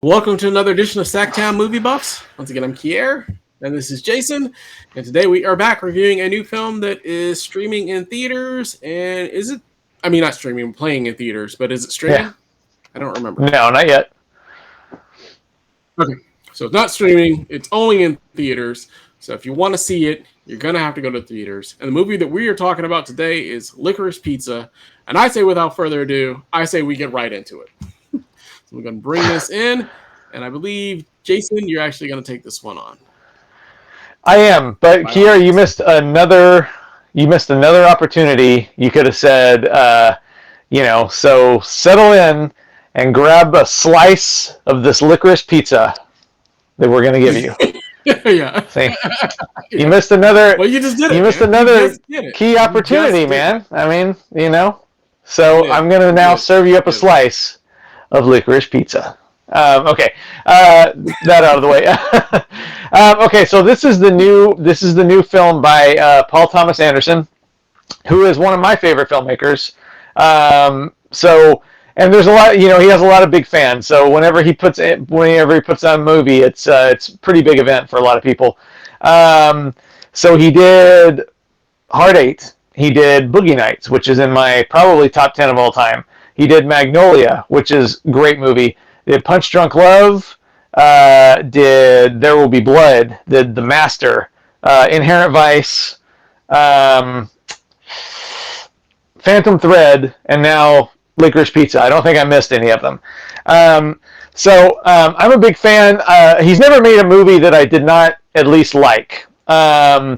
Welcome to another edition of SacTown Movie Buffs. Once again, I'm Kier, and this is Jason. And today we are back reviewing a new film that is streaming in theaters. And is it? I mean, not streaming, playing in theaters, but is it streaming? Yeah. I don't remember. No, not yet. Okay, so it's not streaming. It's only in theaters. So if you want to see it, you're going to have to go to theaters. And the movie that we are talking about today is Licorice Pizza. And I say, without further ado, I say we get right into it. So we're going to bring this in, and I believe, Jason, you're actually going to take this one on. I am, but Kiera, you missed another opportunity. You could have said, so settle in and grab a slice of this licorice pizza that we're going to give you. Yeah. See? You missed another. Well, you just did it. You missed another key opportunity, man. I mean, So I'm going to now serve you up a slice of licorice pizza. Okay, that out of the way. Okay, so this is the new film by Paul Thomas Anderson, who is one of my favorite filmmakers. And there's a lot, he has a lot of big fans. So whenever he puts on a movie, it's a pretty big event for a lot of people. So he did Hard 8. He did Boogie Nights, which is in my probably top 10 of all time. He did Magnolia, which is a great movie. Did Punch Drunk Love. Did There Will Be Blood. Did The Master. Inherent Vice. Phantom Thread. And now Licorice Pizza. I don't think I missed any of them. I'm a big fan. He's never made a movie that I did not at least like. On to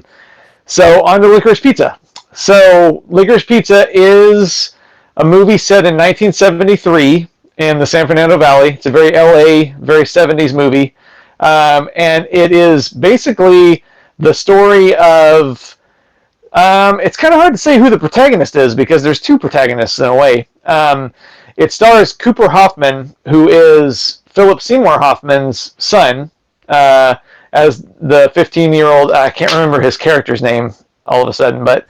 Licorice Pizza. So Licorice Pizza is a movie set in 1973 in the San Fernando Valley. It's a very LA, very 70s movie. And it is basically the story of... it's kind of hard to say who the protagonist is because there's two protagonists in a way. It stars Cooper Hoffman, who is Philip Seymour Hoffman's son, as the 15-year-old... I can't remember his character's name all of a sudden, but...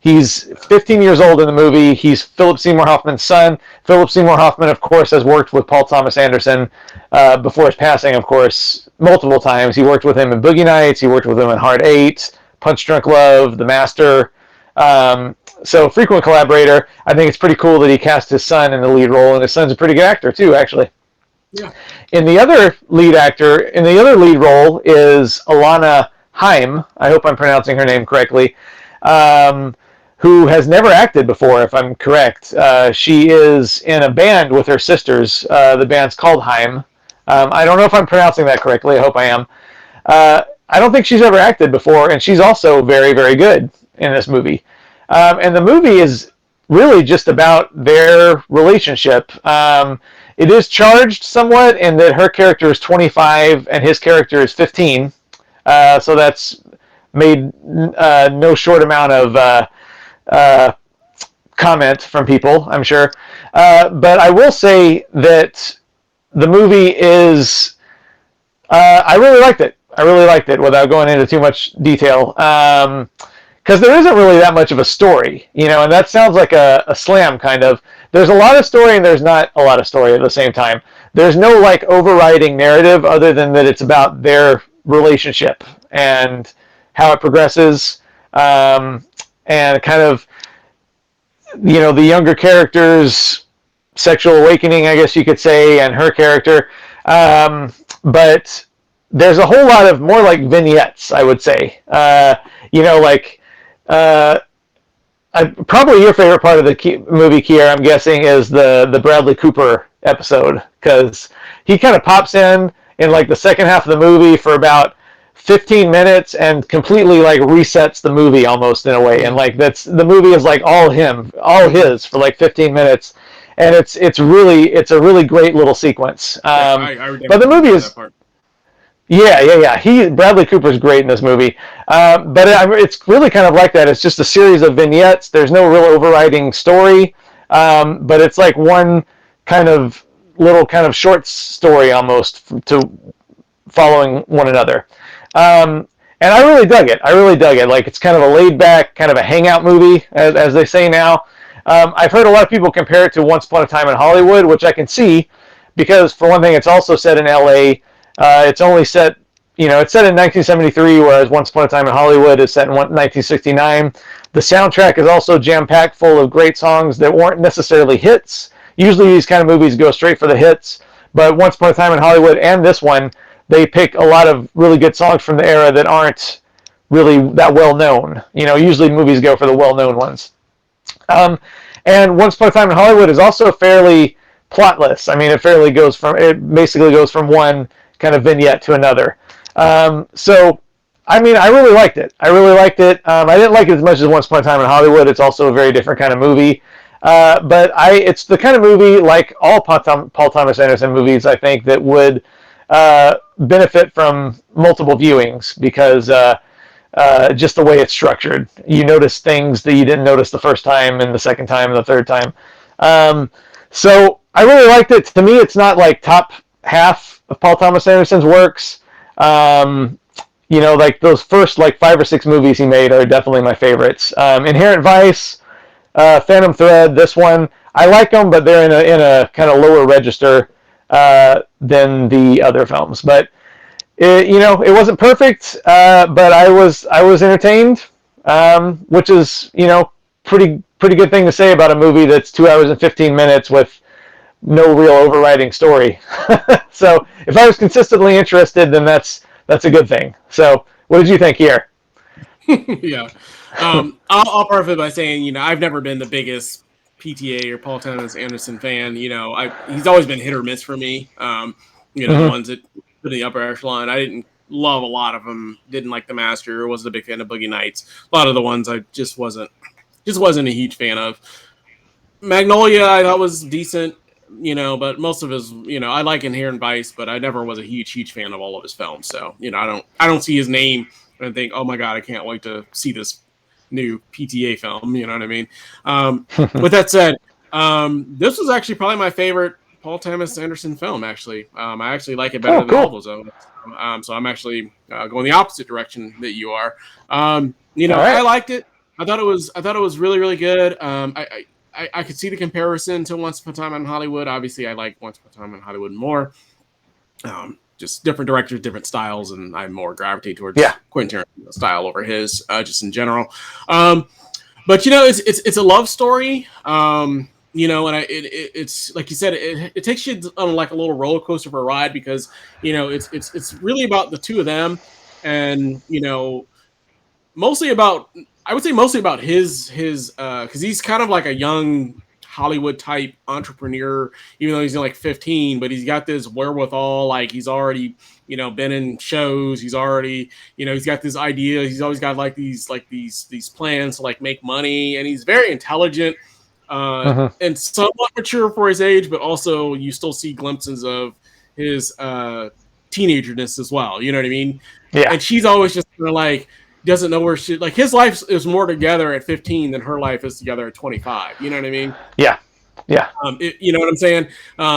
He's 15 years old in the movie. He's Philip Seymour Hoffman's son. Philip Seymour Hoffman, of course, has worked with Paul Thomas Anderson before his passing, of course, multiple times. He worked with him in Boogie Nights. He worked with him in Hard 8, Punch Drunk Love, The Master. So frequent collaborator. I think it's pretty cool that he cast his son in the lead role, and his son's a pretty good actor, too, actually. Yeah. The other lead role is Alana Haim. I hope I'm pronouncing her name correctly. Who has never acted before, if I'm correct. She is in a band with her sisters. The band's called Haim. I don't know if I'm pronouncing that correctly. I hope I am. I don't think she's ever acted before, and she's also very, very good in this movie. And the movie is really just about their relationship. It is charged somewhat in that her character is 25 and his character is 15. So that's made no short amount of comment from people, I'm sure. But I will say that the movie is... I really liked it. Without going into too much detail. Because there isn't really that much of a story, and that sounds like a slam, kind of. There's a lot of story and there's not a lot of story at the same time. There's no, overriding narrative other than that it's about their relationship and how it progresses, and kind of, the younger character's sexual awakening, I guess you could say, and her character. But there's a whole lot of more like vignettes, I would say. Probably your favorite part of the movie, Kier, I'm guessing, is the Bradley Cooper episode, because he kind of pops in the second half of the movie for about 15 minutes and completely resets the movie almost in a way, and the movie is all his for 15 minutes, and it's a really great little sequence. But the movie is Bradley Cooper's great in this movie, but it's really kind of like that. It's just a series of vignettes. There's no real overriding story, but it's one kind of little kind of short story almost to following one another. And I really dug it. It's kind of a laid-back, kind of a hangout movie, as they say now. I've heard a lot of people compare it to Once Upon a Time in Hollywood, which I can see, because for one thing, it's also set in L.A. It's only set, it's set in 1973, whereas Once Upon a Time in Hollywood is set in 1969. The soundtrack is also jam-packed full of great songs that weren't necessarily hits. Usually these kind of movies go straight for the hits, but Once Upon a Time in Hollywood and this one, they pick a lot of really good songs from the era that aren't really that well known. Usually movies go for the well-known ones. And Once Upon a Time in Hollywood is also fairly plotless. I mean, it basically goes from one kind of vignette to another. So, I mean, I really liked it. I didn't like it as much as Once Upon a Time in Hollywood. It's also a very different kind of movie. But it's the kind of movie, like all Paul Thomas Anderson movies, I think, that would benefit from multiple viewings because just the way it's structured. You notice things that you didn't notice the first time and the second time and the third time. So I really liked it. To me, it's not like top half of Paul Thomas Anderson's works. Like those first like 5 or 6 movies he made are definitely my favorites. Inherent Vice, Phantom Thread, this one, I like them, but they're in a kind of lower register than the other films. But it wasn't perfect, but I was entertained, which is pretty good thing to say about a movie that's 2 hours and 15 minutes with no real overriding story. So if I was consistently interested, then that's a good thing. So what did you think here? Yeah. I'll preface by saying, I've never been the biggest PTA or Paul Thomas Anderson fan. He's always been hit or miss for me. The ones that put in the upper echelon. I didn't love a lot of them. Didn't like The Master. Wasn't a big fan of Boogie Nights. A lot of the ones I just wasn't a huge fan of. Magnolia I thought was decent, but most of his, I like Inherent Vice, but I never was a huge fan of all of his films. So, I don't see his name and think, oh my God, I can't wait to see this new PTA film. You know what I mean? With that said, this was actually probably my favorite Paul Thomas Anderson film. Actually, I actually like it better than all those others. So I'm actually going the opposite direction that you are. Right. I liked it. I thought it was really, really good. I could see the comparison to Once Upon a Time in Hollywood. Obviously, I like Once Upon a Time in Hollywood more. Just different directors, different styles, and I more gravitate towards Quentin Tarantino's style over his, just in general. But it's a love story. And it's like you said, it takes you on like a little roller coaster of a ride because it's really about the two of them, and mostly about his because he's kind of like a young Hollywood type entrepreneur, even though he's like 15, but he's got this wherewithal. Like he's already, been in shows. He's already, he's got this idea. He's always got these plans to like make money, and he's very intelligent and somewhat mature for his age, but also you still see glimpses of his teenagerness as well. You know what I mean? Yeah. And she's always just kind of like, doesn't know where she, like, his life is more together at 15 than her life is together at 25. You know what I mean? Yeah. Yeah. You know what I'm saying?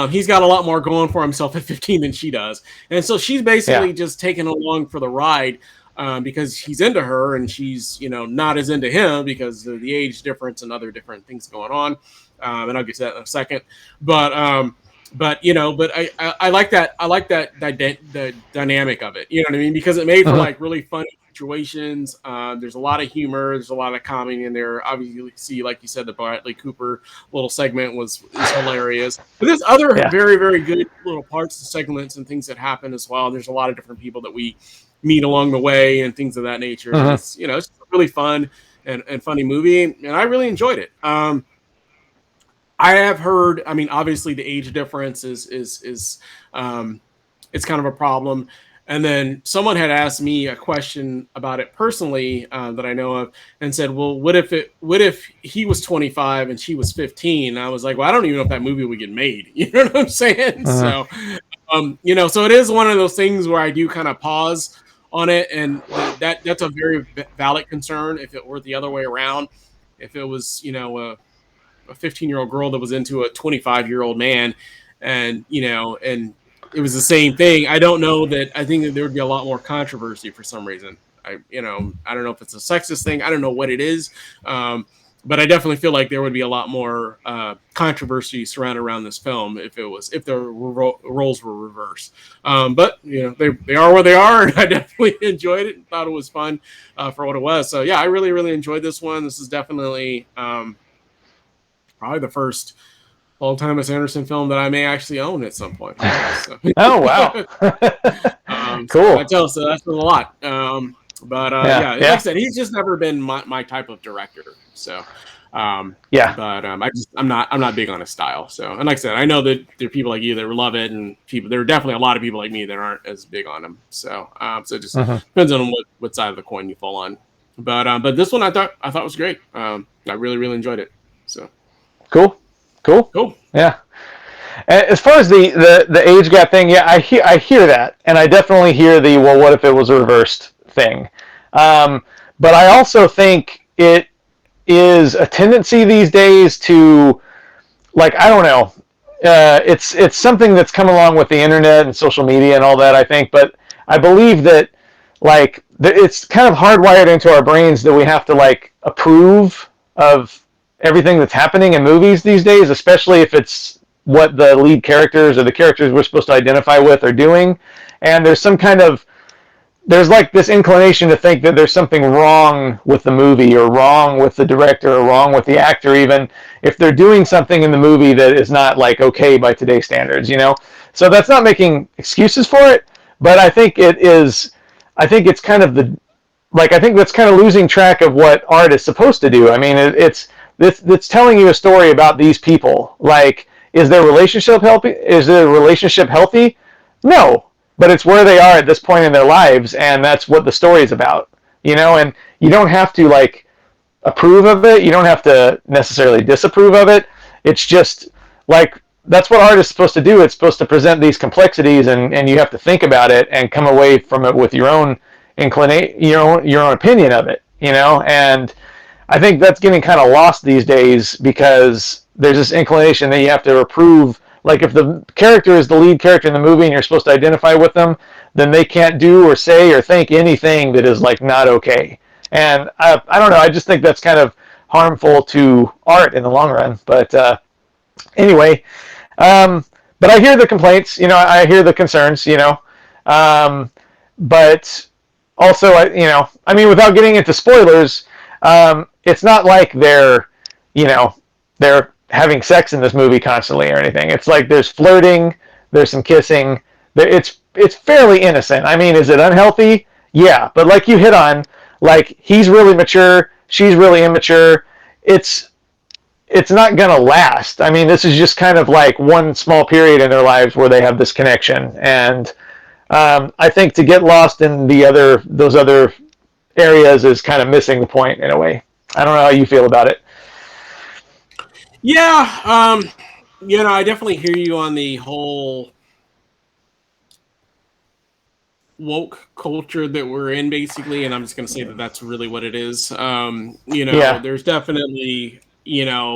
He's got a lot more going for himself at 15 than she does. And so she's basically just taken along for the ride because he's into her and she's, not as into him because of the age difference and other different things going on. And I'll get to that in a second. But I like that. I like the dynamic of it. You know what I mean? Because it made for like really funny situations. There's a lot of humor. There's a lot of comedy in there. Obviously, you see, like you said, the Bradley Cooper little segment is hilarious. But there's other very, very good little parts and segments and things that happen as well. There's a lot of different people that we meet along the way and things of that nature. It's, it's a really fun and funny movie, and I really enjoyed it. I have heard, I mean, obviously the age difference is it's kind of a problem. And then someone had asked me a question about it personally that I know of and said, well, what if he was 25 and she was 15? And I was like, well, I don't even know if that movie would get made. You know what I'm saying? So, so it is one of those things where I do kind of pause on it. And that's a very valid concern if it were the other way around. If it was, a 15-year-old girl that was into a 25-year-old man and it was the same thing. I don't know that I think that there would be a lot more controversy for some reason. I don't know if it's a sexist thing. I don't know what it is. but I definitely feel like there would be a lot more controversy surrounded around this film if the roles were reversed. But they are where they are, and I definitely enjoyed it and thought it was fun for what it was. So yeah, I really enjoyed this one. This is definitely probably the first Paul Thomas Anderson film that I may actually own at some point. So. Oh wow, cool. So that's a lot. Yeah, like I said, he's just never been my type of director. So, I'm not big on his style. So, and like I said, I know that there are people like you that love it, and there are definitely a lot of people like me that aren't as big on him. So, so it just depends on what side of the coin you fall on. But this one I thought was great. I really enjoyed it. So, cool. Yeah. As far as the age gap thing, yeah, I hear that, and I definitely hear the well, what if it was a reversed thing? But I also think it is a tendency these days to, like, I don't know, it's something that's come along with the internet and social media and all that, I think, but I believe that, like, it's kind of hardwired into our brains that we have to, like, approve of everything that's happening in movies these days, especially if it's what the lead characters or the characters we're supposed to identify with are doing. And there's like this inclination to think that there's something wrong with the movie or wrong with the director or wrong with the actor, even if they're doing something in the movie that is not, like, okay by today's standards, So that's not making excuses for it, but I think it's kind of I think that's kind of losing track of what art is supposed to do. I mean, it's telling you a story about these people. Like, is their relationship healthy? No, but it's where they are at this point in their lives, and that's what the story is about. And you don't have to, like, approve of it. You don't have to necessarily disapprove of it. It's just, like, that's what art is supposed to do. It's supposed to present these complexities, and you have to think about it and come away from it with your own your own opinion of it. And I think that's getting kind of lost these days because there's this inclination that you have to approve. Like, if the character is the lead character in the movie and you're supposed to identify with them, then they can't do or say or think anything that is, like, not okay. And I don't know. I just think that's kind of harmful to art in the long run. But anyway, but I hear the complaints. I hear the concerns. But also, I mean, without getting into spoilers, it's not like they're having sex in this movie constantly or anything. It's like there's flirting, there's some kissing. It's fairly innocent. I mean, is it unhealthy? Yeah, but like you hit on, like, he's really mature, she's really immature. It's not gonna last. I mean, this is just kind of like one small period in their lives where they have this connection, and I think to get lost in those other areas is kind of missing the point in a way. I don't know how you feel about it. Yeah, I definitely hear you on the whole woke culture that we're in, basically, and I'm just going to say that that's really what it is. There's definitely, it's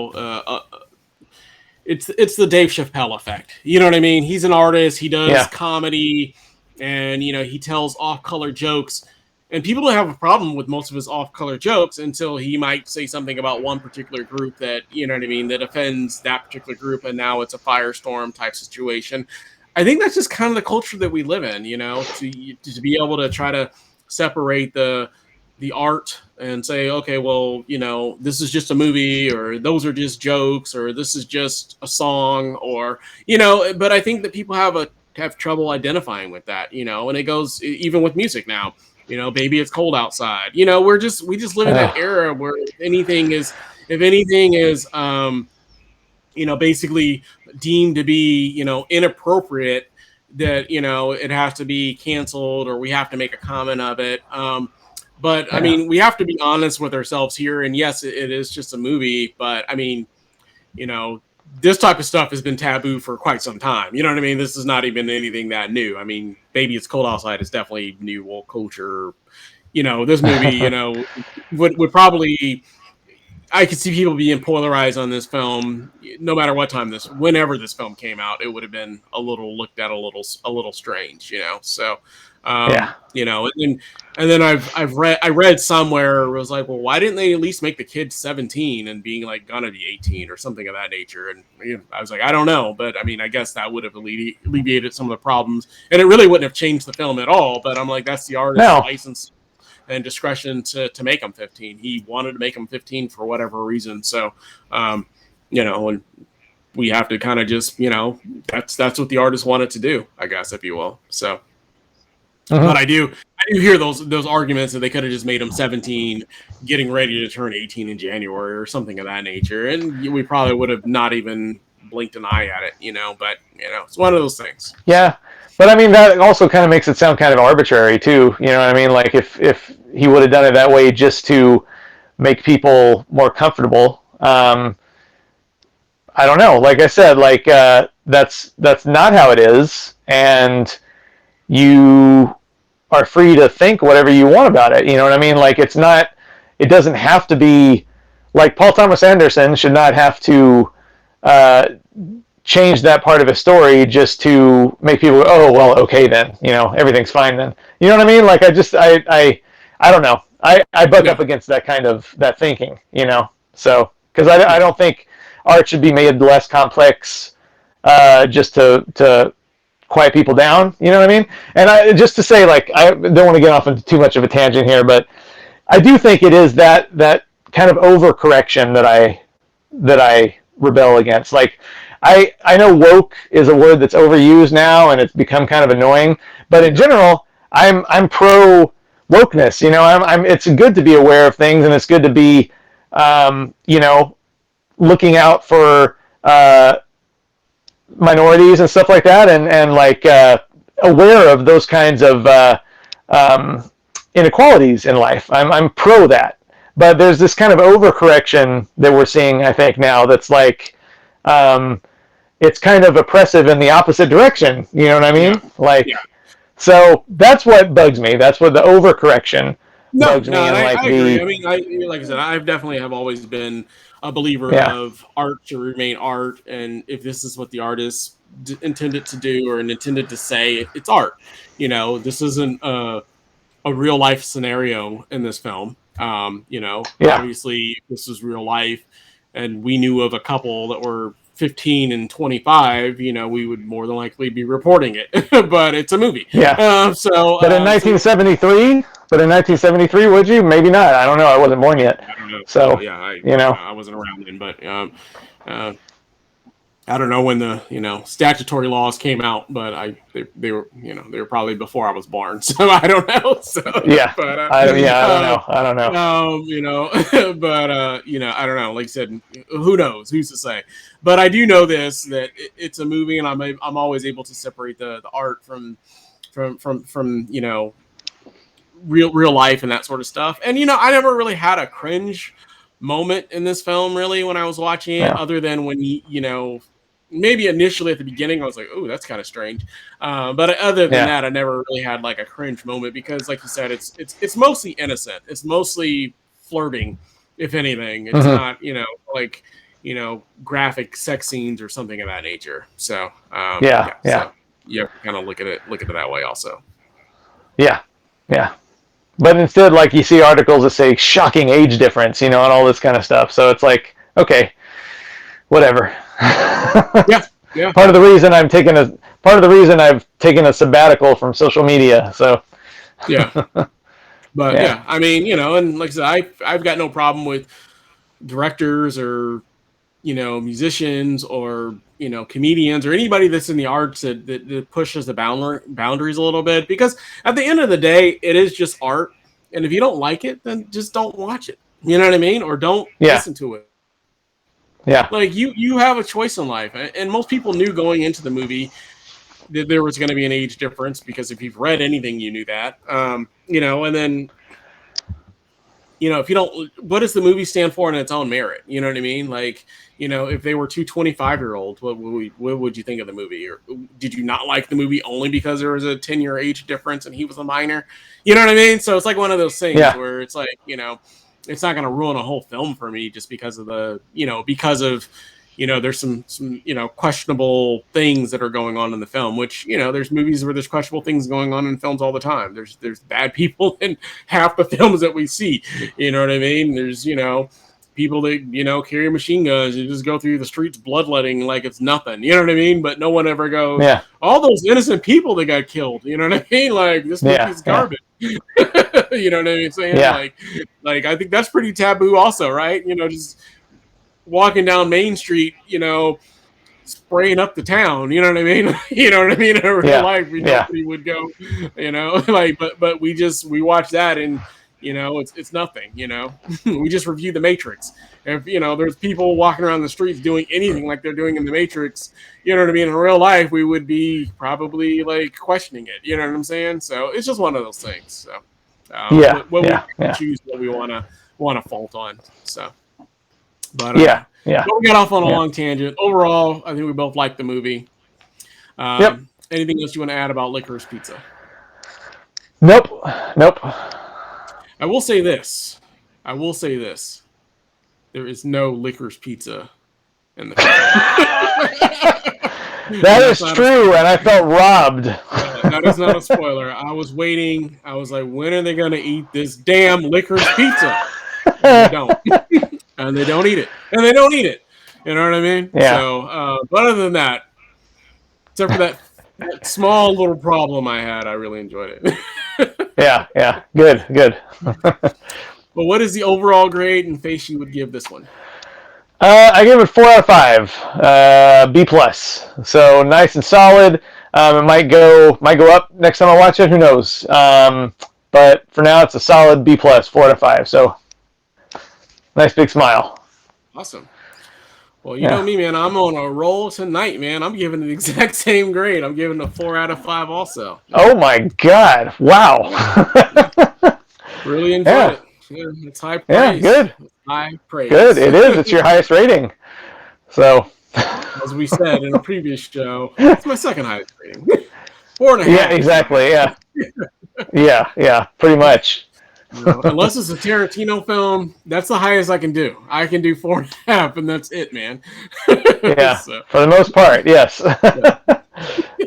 the Dave Chappelle effect. You know what I mean? He's an artist. He does comedy, and he tells off-color jokes. And people don't have a problem with most of his off-color jokes until he might say something about one particular group that, that offends that particular group, and now it's a firestorm type situation. I think that's just kind of the culture that we live in, to be able to try to separate the art and say, okay, well, this is just a movie, or those are just jokes, or this is just a song, or, but I think that people have trouble identifying with that, and it goes even with music now. Baby, it's cold outside. We just live in that era where if anything is, basically deemed to be, inappropriate, that, it has to be canceled or we have to make a comment of it. But I mean, we have to be honest with ourselves here. And yes, it is just a movie, but I mean, this type of stuff has been taboo for quite some time. You know what I mean? This is not even anything that new. I mean, Baby, It's Cold Outside is definitely new woke culture. This movie, would probably, I could see people being polarized on this film, no matter what time whenever this film came out, it would have been looked at a little strange, So, and then I read somewhere it was like, well, why didn't they at least make the kid 17 and being like gonna be 18 or something of that nature? And I was like, I don't know, but I mean, I guess that would have alleviated some of the problems, and it really wouldn't have changed the film at all. But I'm like, that's the artist's license and discretion to make him 15. He wanted to make him 15 for whatever reason. So, and we have to kind of just, that's what the artist wanted to do, I guess, if you will. So, but I do hear those arguments that they could have just made him 17, getting ready to turn 18 in January or something of that nature. And we probably would have not even blinked an eye at it, but it's one of those things. Yeah. But I mean, that also kind of makes it sound kind of arbitrary too. You know what I mean? Like if he would have done it that way just to make people more comfortable, I don't know. Like I said, like that's not how it is, and you are free to think whatever you want about it. You know what I mean? Like it doesn't have to be like Paul Thomas Anderson should not have to change that part of his story just to make people go, oh, well, okay then, everything's fine then. You know what I mean? Like I don't know. I buck up against that kind of that thinking, so because I don't think art should be made less complex just to quiet people down. You know what I mean? And just to say, like, I don't want to get off into too much of a tangent here, but I do think it is that kind of overcorrection that I rebel against. Like, I know woke is a word that's overused now and it's become kind of annoying, but in general, I'm pro wokeness. It's good to be aware of things, and it's good to be, looking out for minorities and stuff like that, and like aware of those kinds of inequalities in life. I'm pro that, but there's this kind of overcorrection that we're seeing, I think, now that's like it's kind of oppressive in the opposite direction. You know what I mean? So that's what bugs me. That's what the overcorrection bugs me. I agree. I mean, like I said, I definitely have always been a believer of art to remain art, and if this is what the artist intended to do or intended to say, it's art. This isn't a real life scenario in this film. Obviously this is real life, and we knew of a couple that were 15 and 25, we would more than likely be reporting it, but it's a movie. But in 1973, would you? Maybe not. I don't know. I wasn't born yet. I don't know. So, I wasn't around then, but I don't know when the statutory laws came out, but they were they were probably before I was born, so I don't know. So but I don't know. But I don't know. Like I said, who knows? Who's to say? But I do know this, that it's a movie, and I'm always able to separate the art from real life and that sort of stuff. And I never really had a cringe moment in this film really when I was watching it, other than when maybe initially at the beginning I was like, oh, that's kind of strange, but other than that, I never really had like a cringe moment, because like you said, it's mostly innocent. It's mostly flirting, if anything. It's not graphic sex scenes or something of that nature. So so you have to kind of look at it that way also. But instead, like, you see articles that say shocking age difference, and all this kind of stuff. So it's like, okay, whatever. Part of the reason I've taken a sabbatical from social media. So but I mean, and like I said, I've got no problem with directors or musicians or comedians or anybody that's in the arts that pushes the boundaries a little bit, because at the end of the day, it is just art, and if you don't like it, then just don't watch it. You know what I mean? Or don't listen to it. Like you have a choice in life, and most people knew going into the movie that there was going to be an age difference, because if you've read anything, you knew that. And then if you don't, what does the movie stand for in its own merit? You know what I mean? Like, if they were two 25-year-olds, what would you think of the movie? Or did you not like the movie only because there was a 10-year age difference and he was a minor? You know what I mean? So it's like one of those things where it's like, it's not going to ruin a whole film for me just because of there's some questionable things that are going on in the film, which there's movies where there's questionable things going on in films all the time. There's bad people in half the films that we see. You know what I mean? There's people that carry machine guns and just go through the streets bloodletting like it's nothing. You know what I mean? But no one ever goes, all those innocent people that got killed. You know what I mean? Like this movie's garbage. You know what I mean? Saying like I think that's pretty taboo also, right? Just walking down Main Street, spraying up the town. You know what I mean? You know what I mean? In real life, nobody would go. But we watch that and. It's nothing. We just review The Matrix. If there's people walking around the streets doing anything like they're doing in The Matrix, you know what I mean. In real life, we would be probably like questioning it. You know what I'm saying? So it's just one of those things. So we choose what we want to fault on. So, but but we got off on a long tangent. Overall, I think we both liked the movie. Anything else you want to add about Licorice Pizza? Nope. I will say this. There is no licorice pizza in the film. That is true, and I felt robbed. That is not a spoiler. I was waiting. I was like, when are they going to eat this damn licorice pizza? And they don't. And they don't eat it. You know what I mean? Yeah. So, but other than that, except for that small little problem I had, I really enjoyed it. Yeah. Good. But what is the overall grade and face you would give this one? I give it 4 out of 5. B+. So nice and solid. It might go up next time I watch it. Who knows? But for now, it's a solid B+, 4 out of 5. So nice big smile. Awesome. Well, you know me, man. I'm on a roll tonight, man. I'm giving it the exact same grade. I'm giving it a 4 out of 5 also. Oh, my God. Wow. Really enjoyed it. Yeah, it's high praise. Yeah, good. High praise. Good. It is. It's your highest rating. So. As we said in a previous show, it's my second highest rating. 4.5. Yeah, exactly. Yeah. Yeah, pretty much. Unless it's a Tarantino film, that's the highest I can do. I can do 4.5, and that's it, man. Yeah, so. For the most part, yes.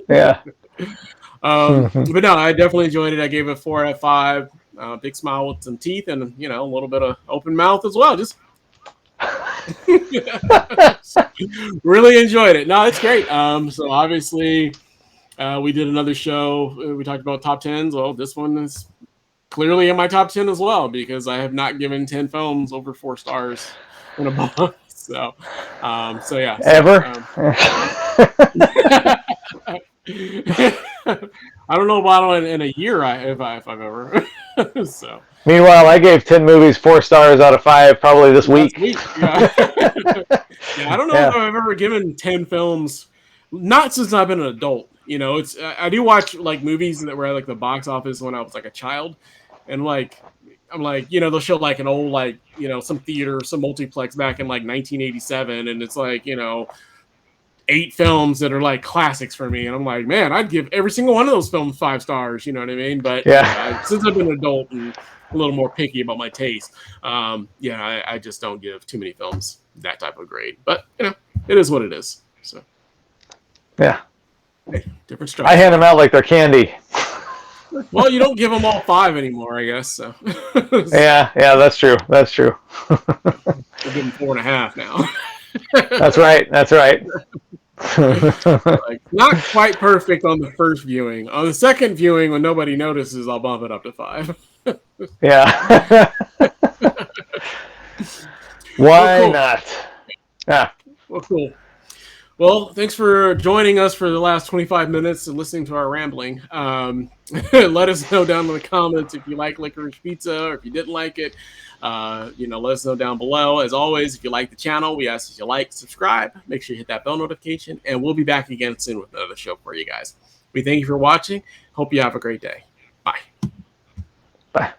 Yeah. But no, I definitely enjoyed it. I gave it 4 out of 5. Big smile with some teeth, and a little bit of open mouth as well. Just really enjoyed it. No, it's great. So obviously, we did another show. We talked about top 10s. Well, this one is clearly in my top 10 as well because I have not given 10 films over 4 stars in a month. So yeah. Ever? I don't know about in a year if I've ever. So. Meanwhile, I gave 10 movies 4 stars out of 5 probably this week. Yeah. I don't know if I've ever given 10 films. Not since I've been an adult. I do watch like movies that were at like the box office when I was like a child, and I'm like, they'll show like an old some theater, some multiplex back in like 1987, and it's like 8 films that are like classics for me, and I'm like, man, I'd give every single one of those films 5 stars. You know what I mean? But since I've been an adult and a little more picky about my taste, I just don't give too many films that type of grade. But it is what it is. So yeah, hey, different stuff. I hand them out like they're candy. Well, you don't give them all 5 anymore, I guess. So yeah, that's true. We'll give them 4.5 now. That's right. Not quite perfect on the first viewing. On the second viewing, when nobody notices, I'll bump it up to 5. Yeah. Why not? Yeah. Well, cool. Well, thanks for joining us for the last 25 minutes and listening to our rambling. Let us know down in the comments if you like Licorice Pizza or if you didn't like it. Let us know down below. As always, if you like the channel, we ask that you like, subscribe, make sure you hit that bell notification, and we'll be back again soon with another show for you guys. We thank you for watching. Hope you have a great day. Bye. Bye.